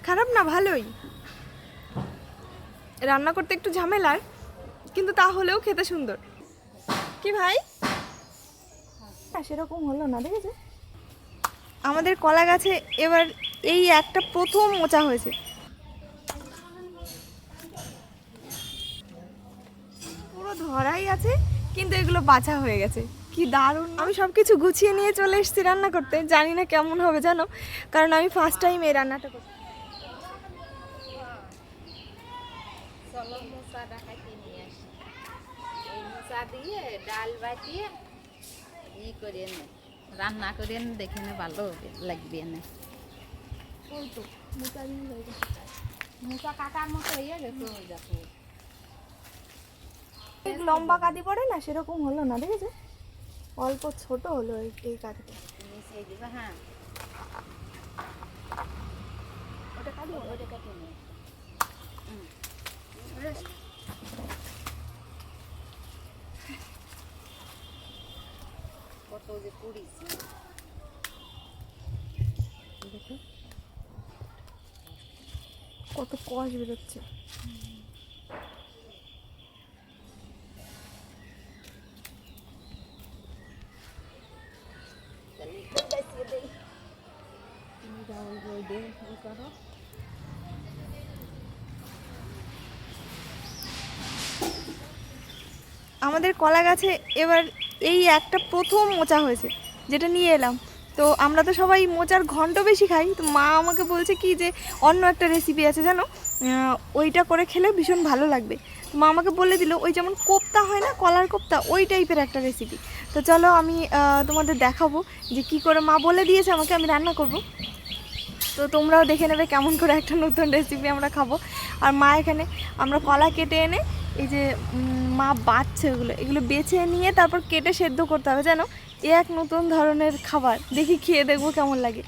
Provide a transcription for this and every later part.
খারাপ না, ভালোই। রান্না করতে একটু ঝামেলার, কিন্তু তাহলেও খেতে সুন্দর। কি ভাই, সেরকম হলো না, দেখেছো? আমাদের কলা গাছে এবার এই একটা প্রথম মোচা হয়েছে। পুরো ধরাই আছে, কিন্তু এগুলো বাছা হয়ে গেছে। কি দারুণ! আমি সব কিছু গুছিয়ে নিয়ে চলে এসেছি রান্না করতে। জানি না কেমন হবে জানো, কারণ আমি ফার্স্ট টাইম এই রান্নাটা করছি। চলো মোচাটা কাটিয়ে নিয়ে আসি। এই মোচা দিয়ে ডাল বাটিয়ে করে নে, রান্না করে দেখে নে, ভালো লাগবে না। ওই তো মোচা দিয়ে হয়ে গেছে। মোচা কাটার মতো হয়ে গেছে, ওই দেখো। লম্বা কাঁদি পড়ে না, সেরকম হলো না, দেখেছো? অল্প ছোট হলো এই কাঁদিটা। মিশিয়ে দিবে। হ্যাঁ, ওটা কাঁদি, ওটা কাটিয়ে নে। কত যে পুড়িছি দেখো, কত কষ বেরোচ্ছে। আমাদের কলা গাছে এবার এই একটা প্রথম মোচা হয়েছে, যেটা নিয়ে এলাম। তো আমরা তো সবাই মোচার ঘন্ট বেশি খাই, তো মা আমাকে বলছে কি যে অন্য একটা রেসিপি আছে জানো, ওইটা করে খেলে ভীষণ ভালো লাগবে। তো মা আমাকে বলে দিল ওই যেমন কোপ্তা হয় না, কলার কোপ্তা, ওই টাইপের একটা রেসিপি। তো চলো আমি তোমাদের দেখাবো যে কি করে মা বলে দিয়েছে আমাকে, আমি রান্না করব। তো তোমরাও দেখে নেবে কেমন করে একটা নতুন রেসিপি আমরা খাবো। আর মা এখানে আমরা কলা কেটে এনে এই যে মা বাছছে, এগুলো বেছে নিয়ে তারপর কেটে সেদ্ধ করতে হবে জানো। এ এক নতুন ধরনের খাবার, দেখি খেয়ে দেখবো কেমন লাগে।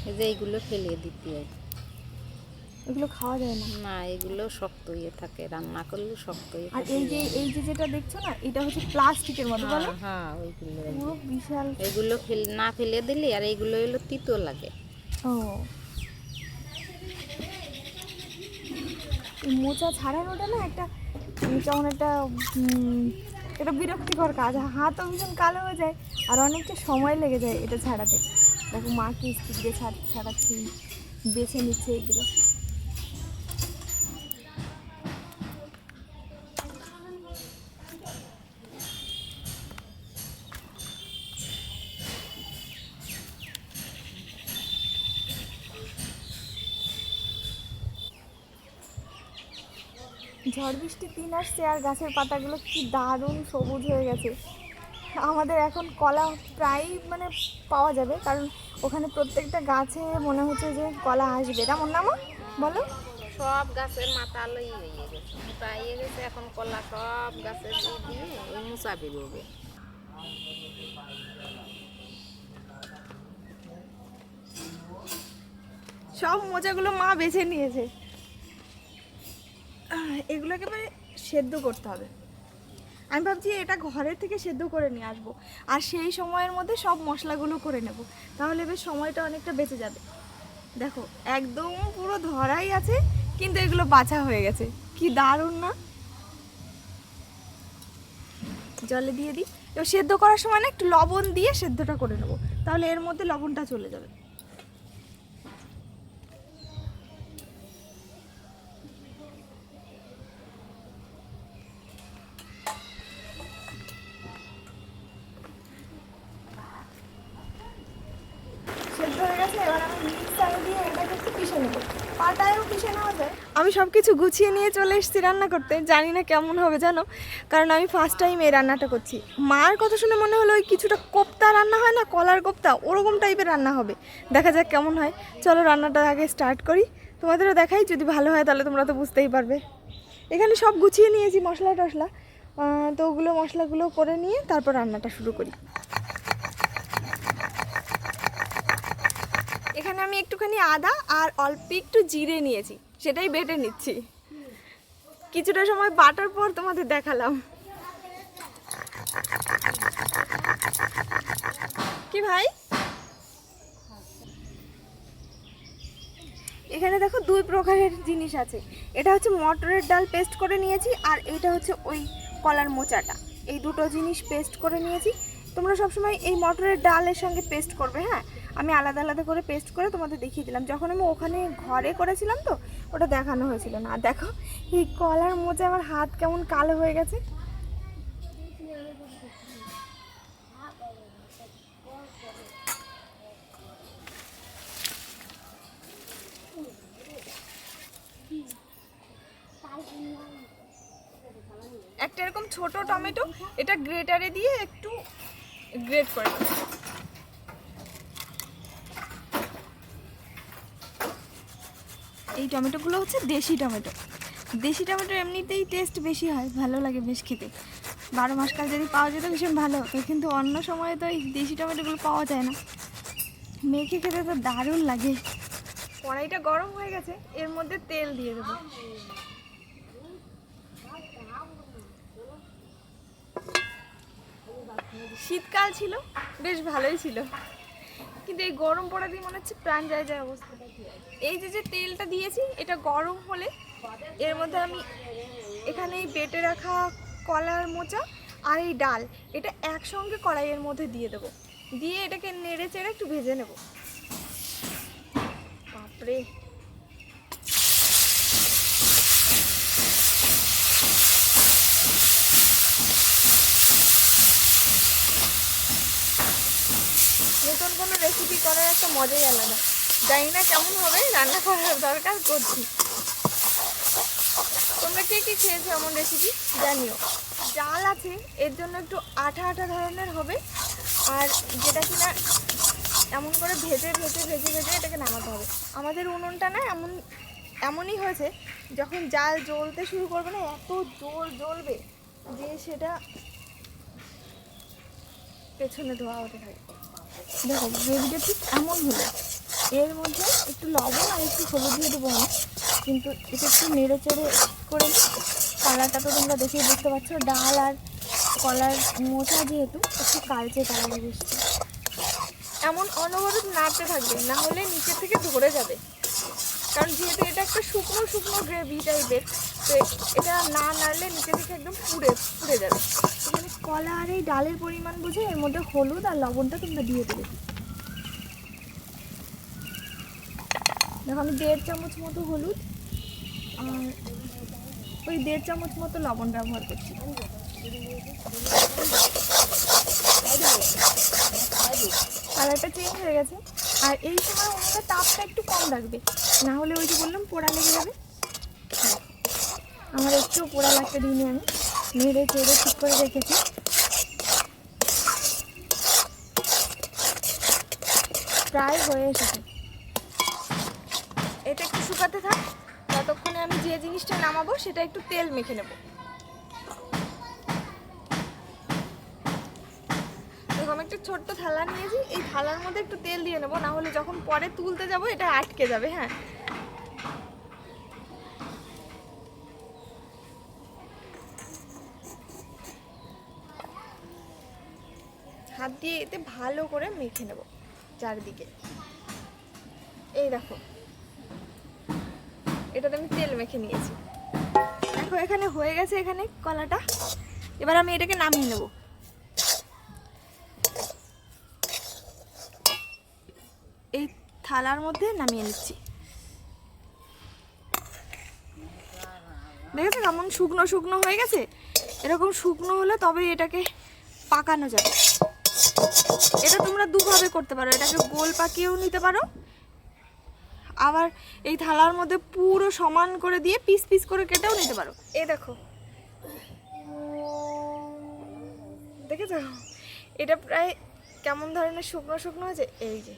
এই যে এইগুলো ফেলে দিতে হয়, এগুলো খাওয়া যায় না। না এগুলো শক্ত হয়ে থাকে, রান্না করলে শক্ত হয়ে আর থাকে। এই যে যেটা দেখছো না, এটা হচ্ছে প্লাস্টিকের মতো, বলো? হ্যাঁ ওইগুলো, পুরো বিশাল। এগুলো না ফেলে দিলে, আর এইগুলো হলো তিতো লাগে। ও, মোচা ছাড়ানোটা না একটা কেমন একটা এটা বিরক্তিকর কাজ। হাতও ভীষণ কালো হয়ে যায়, আর অনেকটা সময় লেগে যায় এটা ছাড়াতে। দেখো মা কি স্টিক দিয়ে ছাড়াচ্ছি, বেছে নিচ্ছে এগুলো। ঝড় বৃষ্টির দিন আসছে, আর গাছের পাতাগুলো কি দারুণ সবুজ হয়ে গেছে। আমাদের এখন কলা প্রায় মানে পাওয়া যাবে, কারণ ওখানে প্রত্যেকটা গাছে মনে হচ্ছে যে কলা আসবে, তেমন না মা, বলো? সব গাছের মাথা লই হয়ে গেছে, মোটা হয়ে গেছে, এখন কলা সব গাছের দিয়ে ওই মোচা বেরোবে। সব মোচাগুলো মা বেছে নিয়েছে, এগুলো একেবারে সেদ্ধ করতে হবে। আমি ভাবছি এটা ঘরের থেকে সেদ্ধ করে নিয়ে আসবো, আর সেই সময়ের মধ্যে সব মশলাগুলো করে নেব, তাহলে বেশ সময়টা অনেকটা বেঁচে যাবে। দেখো একদম পুরো ধরাই আছে, কিন্তু এগুলো বাছা হয়ে গেছে। কি দারুণ না? জলে দিয়ে দিই, এবার সেদ্ধ করার সময় না একটু লবণ দিয়ে সেদ্ধটা করে নেবো, তাহলে এর মধ্যে লবণটা চলে যাবে। সেদ্ধ হয়ে গেছে, এবার আমি মিক্সারে দিয়ে এটাকে একটু পিষে নেবো, পাটায়ও পিষে নেওয়া যায়। আমি সব কিছু গুছিয়ে নিয়ে চলে এসেছি রান্না করতে। জানি না কেমন হবে জানো, কারণ আমি ফার্স্ট টাইম এই রান্নাটা করছি। মার কথা শুনে মনে হলো ওই কিছুটা কোপ্তা রান্না হয় না, কলার কোপ্তা, ওরকম টাইপের রান্না হবে। দেখা যাক কেমন হয়। চলো রান্নাটা আগে স্টার্ট করি, তোমাদেরও দেখাই, যদি ভালো হয় তাহলে তোমরা তো বুঝতেই পারবে। এখানে সব গুছিয়ে নিয়েছি মশলা টশলা, তো ওগুলো মশলাগুলো করে নিয়ে তারপর রান্নাটা শুরু করি। এখানে আমি একটুখানি আদা আর অল্প একটু জিরে নিয়েছি, সেটাই বেটে নিচ্ছি। কিছুটা সময় বাটার পর তোমাদের দেখালাম। কি ভাই, এখানে দেখো দুই প্রকারের জিনিস আছে। এটা হচ্ছে মটরের ডাল পেস্ট করে নিয়েছি, আর এটা হচ্ছে ওই কলার মোচাটা। এই দুটো জিনিস পেস্ট করে নিয়েছি। তোমরা সবসময় এই মটরের ডালের সঙ্গে পেস্ট করবে, হ্যাঁ। আমি আলাদা আলাদা করে পেস্ট করে তোমাদের দেখিয়ে দিলাম। যখন আমি ওখানে ঘরে করেছিলাম তো ওটা দেখানো হয়েছিল না। আর দেখো এই কলার মোচা আমার হাত কেমন কালো হয়ে গেছে। একটা এরকম ছোট টমেটো, এটা গ্রেটারে দিয়ে একটু গ্রেট করে দেবো। এই টমেটোগুলো হচ্ছে দেশি টমেটো। দেশি টমেটো এমনিতেই টেস্ট বেশি হয়, ভালো লাগে বেশ খেতে। 12 মাস কাল যদি পাওয়া যেত ভীষণ ভালো হতো, কিন্তু অন্য সময়ে তো এই দেশি টমেটোগুলো পাওয়া যায় না। মেখে খেতে তো দারুণ লাগে। কড়াইটা গরম হয়ে গেছে, এর মধ্যে তেল দিয়ে দেবো। শীতকাল ছিল, বেশ ভালোই ছিল, কিন্তু এই গরম পড়া দিয়ে মনে হচ্ছে প্রাণ যায় যায় অবস্থা। এই যে তেলটা দিয়েছি এটা গরম হলে এর মধ্যে আমি এখানে এই বেটে রাখা কলার মোচা আর এই ডাল এটা একসঙ্গে কড়াইয়ের মধ্যে দিয়ে দেবো। দিয়ে এটাকে নেড়ে চেড়ে একটু ভেজে নেব। বাপরে, নতুন কোনো রেসিপি করার একটা মজাই আলাদা। জানি না কেমন হবে, রান্না করার দরকার করছি। তোমরা কে কে খেয়েছো এমন রেসিপি জানিও। ডাল আছে এর জন্য একটু আঠা আঠা ধরনের হবে, আর যেটা কিনা এমন করে ভেজে ভেজে ভেজে ভেজে এটাকে নামাতে হবে। আমাদের উনুনটা না এমনই হয়েছে, যখন জাল জ্বলতে শুরু করবে না এত জোর জ্বলবে যে সেটা পেছনে ধোয়া হতে থাকে। দেখো গ্রেভিটা ঠিক এমন হলো। এর মধ্যে একটু লবণ আর একটু হলুদ দিয়ে দেবো আমি, কিন্তু এটা একটু নেড়ে চেড়ে করে নিই। কালারটা তো তোমরা দেখেই বুঝতে পারছো, ডাল আর কলার মোচা যেহেতু একটু কালচে কালার এসছে। এমন অনবরত নাড়তে থাকবে, না হলে নিচে থেকে ধরে যাবে। কারণ যেহেতু এটা একটা শুকনো শুকনো গ্রেভি টাইপের, তো এটা না নাড়লে নিচে থেকে একদম পুড়ে যাবে। এখানে কলা আর এই ডালের পরিমাণ বুঝে এর মধ্যে হলুদ আর লবণটা তোমরা দিয়ে দেবে। দেখো আমি 1.5 চামচ মতো হলুদ আর ওই 1.5 চামচ মতো লবণ ব্যবহার করছি। কালারটা চেঞ্জ হয়ে গেছে। আর এই সময় উনুনের তাপটা একটু কম রাখবে, না হলে ওই যে বললাম পোড়া লেগে যাবে। আমার একটু পোড়া লাগতে দিইনি, আমি নেড়ে চেড়ে ঠিক করে রেখেছি। প্রায় হয়ে এসেছে, এটা একটু শুকাতে থাক। ততক্ষণে আমি যে জিনিসটা নামাবো সেটা একটু তেল মেখে নেব। দেখো আমি একটা ছোট্ট থালা নিয়েছি, এই থালার মধ্যে একটু তেল দিয়ে নেবো, না হলে যখন পরে তুলতে যাব এটা আটকে যাবে। হ্যাঁ, হাত দিয়ে এতে ভালো করে মেখে নেব চারদিকে। এই দেখো এটাতে আমি তেল মেখে নিয়েছি। দেখো এখানে হয়ে গেছে, এখানে কলাটা। এবার আমি এটাকে নামিয়ে নেব। এই থালার মধ্যে নামিয়ে নিচ্ছি। দেখেছো কেমন শুকনো শুকনো হয়ে গেছে? এরকম শুকনো হলে তবে এটাকে পাকানো যাবে। এটা তোমরা দুভাবে করতে পারো, এটাকে গোল পাকিয়েও নিতে পারো, আবার এই থালার মধ্যে পুরো সমান করে দিয়ে পিস পিস করে কেটেও নিতে পারো। এই দেখো, দেখেছো এটা প্রায় কেমন ধরনের শুকনো শুকনো হয়েছে। এই যে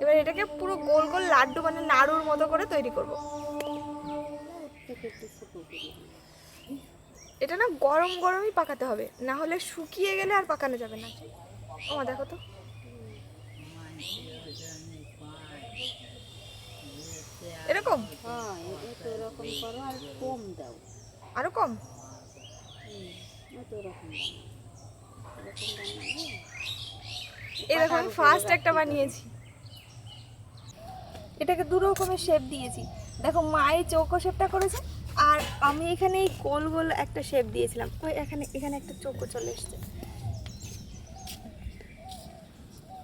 এবার এটাকে পুরো গোল গোল লাড্ডু মানে নাড়ুর মতো করে তৈরি করব। এটা না গরম গরমই পাকাতে হবে, না হলে শুকিয়ে গেলে আর পাকানো যাবে না। ও দেখো তো, এরকম এরকম করো আর কম দাও, আরো কম। এই দেখো আমি ফার্স্ট একটা বানিয়েছি। এটাকে দু রকমের শেপ দিয়েছি। দেখো মা এই চৌকো শেপটা করেছে, আর আমি এখানে এই গোল গোল একটা শেপ দিয়েছিলাম। ওই এখানে একটা চৌকো চলে এসছে।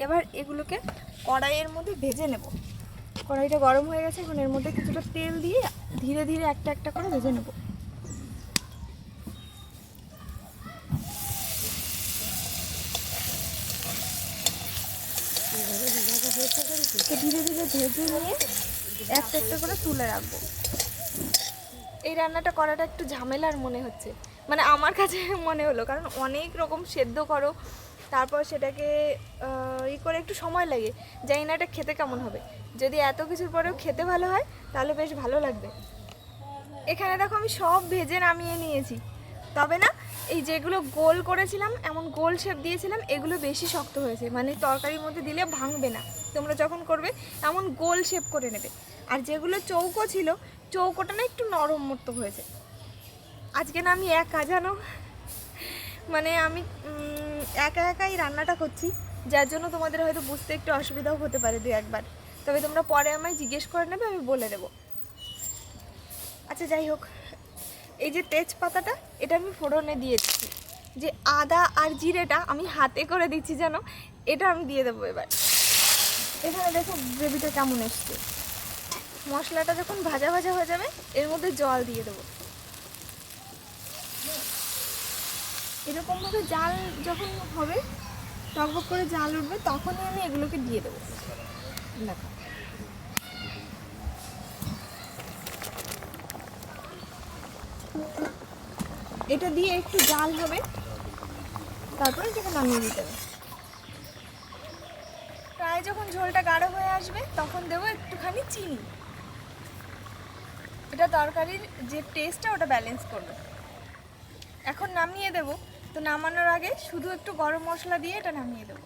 এবার এগুলোকে কড়াইয়ের মধ্যে ভেজে নেব। কড়াইটা গরম হয়ে গেছে, এখন এর মধ্যে কিছুটা তেল দিয়ে ধীরে ধীরে একটা একটা করে ভেজে নেব। ধীরে ধীরে ভেজে নিয়ে একটা একটা করে তুলে রাখবো। এই রান্নাটা করাটা একটু ঝামেলার মনে হচ্ছে, মানে আমার কাছে মনে হলো, কারণ অনেক রকম সেদ্ধ করো, তারপর সেটাকে করে একটু সময় লাগে। জানি না এটা খেতে কেমন হবে। যদি এত কিছুর পরেও খেতে ভালো হয় তাহলে বেশ ভালো লাগবে। এখানে দেখো আমি সব ভেজে নামিয়ে নিয়েছি, তবে না এই যেগুলো গোল করেছিলাম, এমন গোল শেপ দিয়েছিলাম, এগুলো বেশি শক্ত হয়েছে, মানে তরকারির মধ্যে দিলে ভাঙবে না। তোমরা যখন করবে এমন গোল শেপ করে নেবে। আর যেগুলো চৌকো ছিল, চৌকোটা না একটু নরম মতো হয়েছে। আজকে না আমি একা, জানো, মানে আমি একা একাই রান্নাটা করছি, যার জন্য তোমাদের হয়তো বুঝতে একটু অসুবিধাও হতে পারে দু একবার। তবে তোমরা পরে আমায় জিজ্ঞেস করে নেবে, আমি বলে দেবো। আচ্ছা যাই হোক, এই যে তেজপাতাটা, এটা আমি ফোড়নে দিয়ে দিচ্ছি। যে আদা আর জিরেটা আমি হাতে করে দিচ্ছি, জানো, এটা আমি দিয়ে দেবো এবার। এখানে দেখো গ্রেভিটা কেমন এসছে। মশলাটা যখন ভাজা ভাজা হয়ে যাবে, এর মধ্যে জল দিয়ে দেবো। এরকমভাবে জাল যখন হবে, টকবক করে জাল উঠবে, তখনই আমি এগুলোকে দিয়ে দেবো। দেখো এটা দিয়ে একটু জাল হবে, তারপরে এটাকে নামিয়ে দিতে হবে। প্রায় যখন ঝোলটা গাঢ় হয়ে আসবে, তখন দেবো একটুখানি চিনি। এটা তরকারির যে টেস্টটা, ওটা ব্যালেন্স করবে। এখন নামিয়ে দেবো, তো নামানোর আগে শুধু একটু গরম মশলা দিয়ে এটা নামিয়ে দেবো।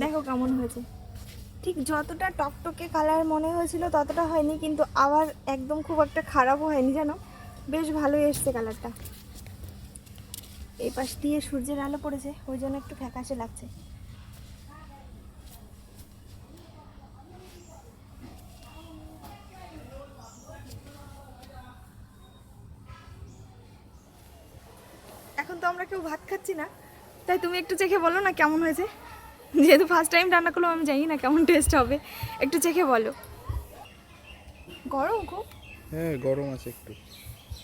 দেখো কেমন হয়েছে। ঠিক যতটা টকটকে কালার মনে হয়েছিল ততটা হয়নি, কিন্তু আবার একদম খুব একটা খারাপও হয়নি, জানো, বেশ ভালোই এসছে কালারটা। এই পাশ দিয়ে সূর্যের আলো পড়েছে, ওই জন্য একটু ফ্যাকাশে লাগছে। এখন তো আমরা কেউ ভাত খাচ্ছি না, তাই তুমি একটু চেখে বলো না কেমন হয়েছে। যেহেতু ফার্স্ট টাইম রান্না করলাম, আমি জানি না কেমন টেস্ট হবে, একটু চেখে বলো। গরম খুব? হ্যাঁ গরম আছে একটু।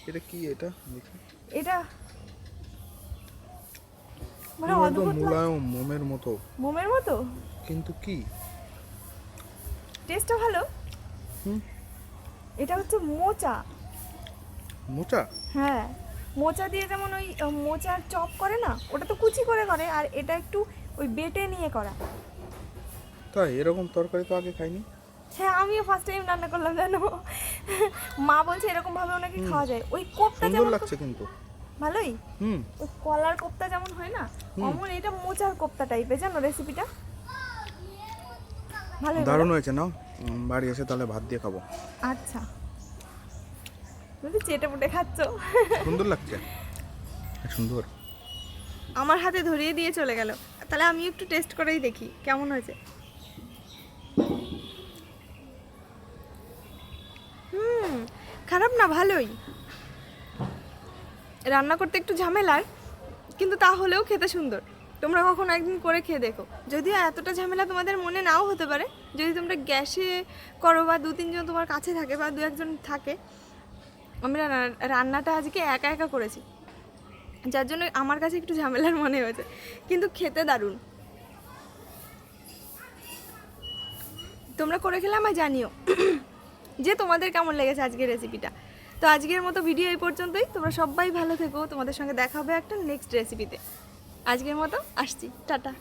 এটা কি? এটা এটা মানে একদম অদ্ভুত মুলায়ম, মোমের মতো। মোমের মতো, কিন্তু কি টেস্টটা ভালো। হুম, এটা হচ্ছে মোচা। মোচা? হ্যাঁ, মোচা দিয়ে যেমন ওই মোচার চপ করে না, ওটা তো কুচি করে করে, আর এটা একটু ওই বেটে নিয়ে করা। তাই? এরকম তরকারি তো আগে খাইনি। হ্যাঁ, আমিও ফার্স্ট টাইম রান্না করলাম, জানো। মা বলছে এরকম ভাবে ওনাকে খাওয়া যায়। ওই কোপ্তা সুন্দর যেমন লাগছে কিন্তু। ভালোই, হুম, ওই কলার কোপ্তা যেমন হয় না, অমন এটা মোচার কোপ্তা টাইপের, জানো রেসিপিটা ভালোই। দারুণ হয়েছে। নাও বাড়ি এসে তাহলে ভাত দিয়ে খাবো। আচ্ছা, তুমি চেটে পুটে খাচ্ছ। সুন্দর লাগছে, সুন্দর। আমার হাতে ধরিয়ে দিয়ে চলে গেল, তাহলে আমি একটু টেস্ট করেই দেখি কেমন হয়েছে। খারাপ না, ভালোই। রান্না করতে একটু ঝামেলার, কিন্তু তাহলেও খেতে সুন্দর। তোমরা কখনো একদিন করে খেয়ে দেখো। যদিও এতটা ঝামেলা তোমাদের মনে নাও হতে পারে, যদি তোমরা গ্যাসে করো বা দু তিনজন তোমার কাছে থাকে বা দু একজন থাকে। আমি রান্নাটা আজকে একা একা করেছি, যার জন্য আমার কাছে একটু ঝামেলার মনে হয়েছে, কিন্তু খেতে দারুণ। তোমরা করে খেলে আমায় জানিও যে তোমাদের কেমন লেগেছে আজকের রেসিপিটা। তো আজকের মতো ভিডিও এই পর্যন্তই। তোমরা সবাই ভালো থেকো, তোমাদের সঙ্গে দেখা হবে একটা নেক্সট রেসিপিতে। আজকের মতো আসছি, টাটা।